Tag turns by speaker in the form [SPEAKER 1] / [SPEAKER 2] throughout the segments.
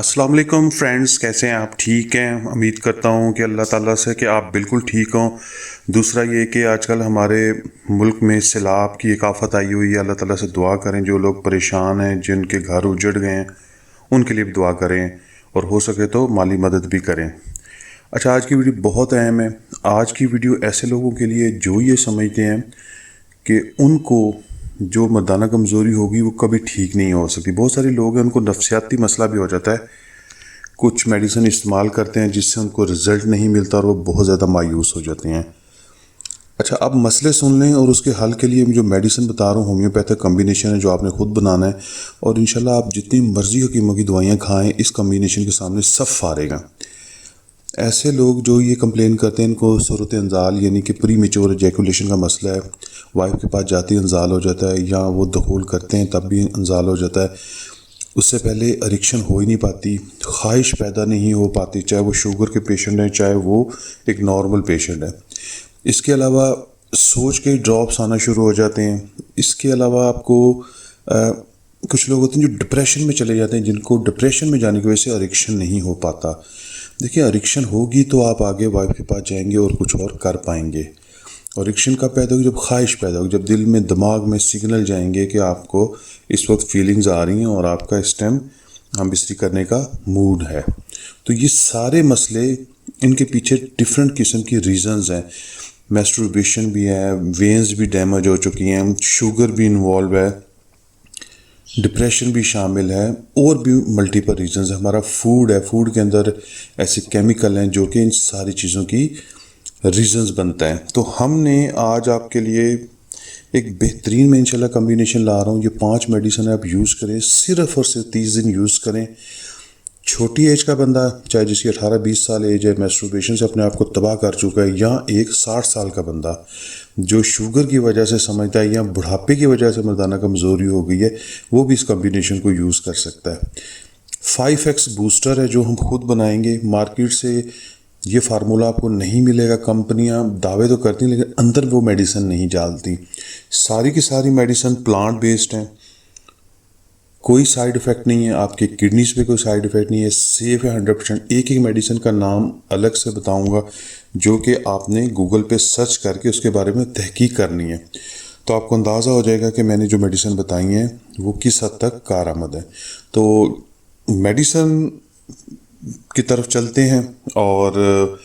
[SPEAKER 1] अस्सलाम वालेकुम फ्रेंड्स, कैसे हैं आप? ठीक हैं? उम्मीद करता हूं कि अल्लाह ताला से कि आप बिल्कुल ठीक हों। दूसरा ये कि आजकल हमारे मुल्क में सैलाब की एक आफत आई हुई है। अल्लाह ताला से दुआ करें, जो लोग परेशान हैं, जिनके घर उजड़ गए हैं, उनके लिए भी दुआ करें और हो सके तो माली मदद भी करें। अच्छा, आज की वीडियो बहुत अहम है। आज की वीडियो ऐसे लोगों के लिए जो ये समझते हैं कि उनको जो मर्दाना कमज़ोरी होगी वो कभी ठीक नहीं हो सकती। बहुत सारे लोग हैं, उनको नफसियाती मसला भी हो जाता है, कुछ मेडिसिन इस्तेमाल करते हैं जिससे उनको रिज़ल्ट नहीं मिलता और वो बहुत ज़्यादा मायूस हो जाते हैं। अच्छा, अब मसले सुन लें और उसके हल के लिए जो मेडिसिन बता रहा हूँ होम्योपैथिक कम्बिनेशन है, जो आपने ख़ुद बनाना है और इंशाल्लाह आप जितनी मर्ज़ी हकीमों की दवाइयाँ खाएँ, इस कम्बिनेशन के सामने सब फारेगा। ऐसे लोग जो ये कंप्लेन करते हैं, इनको सूरत अंजाल यानी कि प्री मेच्योर एजैकुलेशन का मसला है, वाइफ के पास जाते ही अंजाल हो जाता है, या वो दखूल करते हैं तब भी अंजाल हो जाता है, उससे पहले इरेक्शन हो ही नहीं पाती, ख्वाहिश पैदा नहीं हो पाती, चाहे वो शुगर के पेशेंट हैं, चाहे वो एक नॉर्मल पेशेंट है। इसके अलावा सोच के ड्रॉप्स आना शुरू हो जाते हैं। इसके अलावा आपको कुछ लोग होते हैं जो डिप्रेशन में चले जाते हैं, जिनको डिप्रेशन में जाने की वजह से इरेक्शन नहीं हो पाता। देखिए, इरेक्शन होगी तो आप आगे वाइफ के पास जाएंगे और कुछ और कर पाएंगे। इरेक्शन कब पैदा होगी? जब ख्वाहिश पैदा होगी, जब दिल में, दिमाग में सिग्नल जाएंगे कि आपको इस वक्त फीलिंग्स आ रही हैं और आपका इस टाइम हम बिस्तरी करने का मूड है। तो ये सारे मसले, इनके पीछे डिफरेंट किस्म की रीज़न्स हैं। मैस्टरबेशन भी है, वेन्स भी डैमेज हो चुकी हैं, शुगर भी इन्वॉल्व है, डिप्रेशन भी शामिल है, और भी मल्टीपल रीजंस है। हमारा फूड है, फूड के अंदर ऐसे केमिकल हैं जो कि इन सारी चीज़ों की रीजंस बनता है। तो हमने आज आपके लिए एक बेहतरीन में इंशाल्लाह कम्बिनेशन ला रहा हूँ। ये 5 मेडिसिन आप यूज़ करें, सिर्फ और सिर्फ 30 दिन यूज़ करें। छोटी एज का बंदा, चाहे जिसकी 18-20 साल एज है, मैस्टरबेशन से अपने आप को तबाह कर चुका है, या एक 60 साल का बंदा जो शुगर की वजह से समझता है या बुढ़ापे की वजह से मर्दाना कमज़ोरी हो गई है, वो भी इस कम्बिनेशन को यूज़ कर सकता है। 5x बूस्टर है जो हम खुद बनाएंगे। मार्केट से ये फार्मूला आपको नहीं मिलेगा। कंपनियां दावे तो करती हैं लेकिन अंदर वो मेडिसिन नहीं डालती। सारी की सारी मेडिसिन प्लांट बेस्ड हैं, कोई साइड इफ़ेक्ट नहीं है, आपके किडनीज पे कोई साइड इफ़ेक्ट नहीं है, सेफ है 100%। एक एक मेडिसिन का नाम अलग से बताऊंगा जो कि आपने गूगल पे सर्च करके उसके बारे में तहकीक करनी है, तो आपको अंदाज़ा हो जाएगा कि मैंने जो मेडिसिन बताई हैं वो किस हद तक कारआमद है। तो मेडिसिन की तरफ चलते हैं। और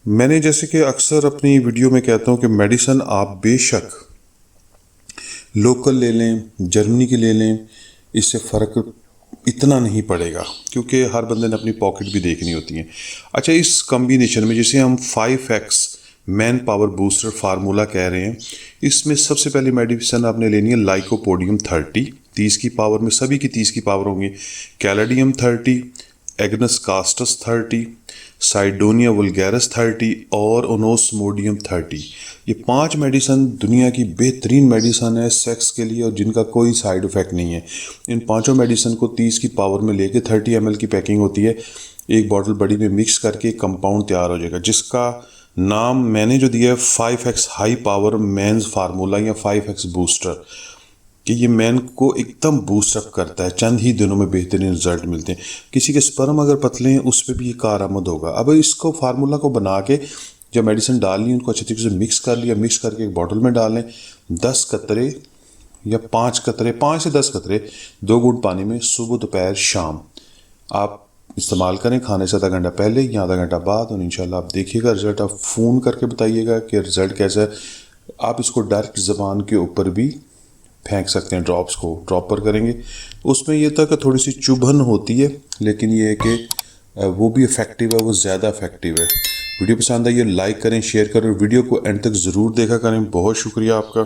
[SPEAKER 1] मैंने जैसे कि अक्सर अपनी वीडियो में कहता हूँ कि मेडिसिन आप बेशक लोकल ले लें, जर्मनी की ले लें, इससे फ़र्क इतना नहीं पड़ेगा क्योंकि हर बंदे ने अपनी पॉकेट भी देखनी होती है। अच्छा, इस कम्बिनेशन में जिसे हम 5x man power booster formula कह रहे हैं, इसमें सबसे पहली मेडिसिन आपने लेनी है लाइकोपोडियम 30, 30 की पावर में, सभी की 30 की पावर होंगी। कैलेडियम 30, एग्नस कास्टस 30, साइडोनिया वुल्गैरिस 30 और ओनोस्मोडियम 30। ये 5 मेडिसन दुनिया की बेहतरीन मेडिसन है सेक्स के लिए और जिनका कोई साइड इफ़ेक्ट नहीं है। इन 5 मेडिसन को 30 की पावर में लेके 30 ml की पैकिंग होती है, एक बॉटल बड़ी में मिक्स करके कंपाउंड तैयार हो जाएगा, जिसका नाम मैंने जो दिया है 5x high power mains formula या 5x बूस्टर, कि ये मैन को एकदम बूस्टअप करता है। चंद ही दिनों में बेहतरीन रिजल्ट मिलते हैं। किसी के स्पर्म अगर पतले हैं उस पर भी ये कारआमद होगा। अब इसको फार्मूला को बना के जब मेडिसिन डालनी, उनको अच्छी तरीके से मिक्स कर लिया, मिक्स करके एक बॉटल में डालें, 10 कतरे या 5 कतरे, 5 से 10 कतरे 2 घूंट पानी में सुबह, दोपहर, शाम आप इस्तेमाल करें, खाने से आधा घंटा पहले या आधा घंटा बाद, और इंशाल्लाह आप देखिएगा रिजल्ट। आप फ़ोन करके बताइएगा कि रिजल्ट कैसा है। आप इसको डायरेक्ट ज़बान के ऊपर भी फेंक सकते हैं, ड्रॉप्स को ड्रॉप पर करेंगे। उसमें यह था कि थोड़ी सी चुभन होती है, लेकिन ये है कि वो भी इफ़ेक्टिव है, वो ज़्यादा इफ़ेक्टिव है। वीडियो पसंद आई है लाइक करें, शेयर करें, वीडियो को एंड तक ज़रूर देखा करें। बहुत शुक्रिया आपका।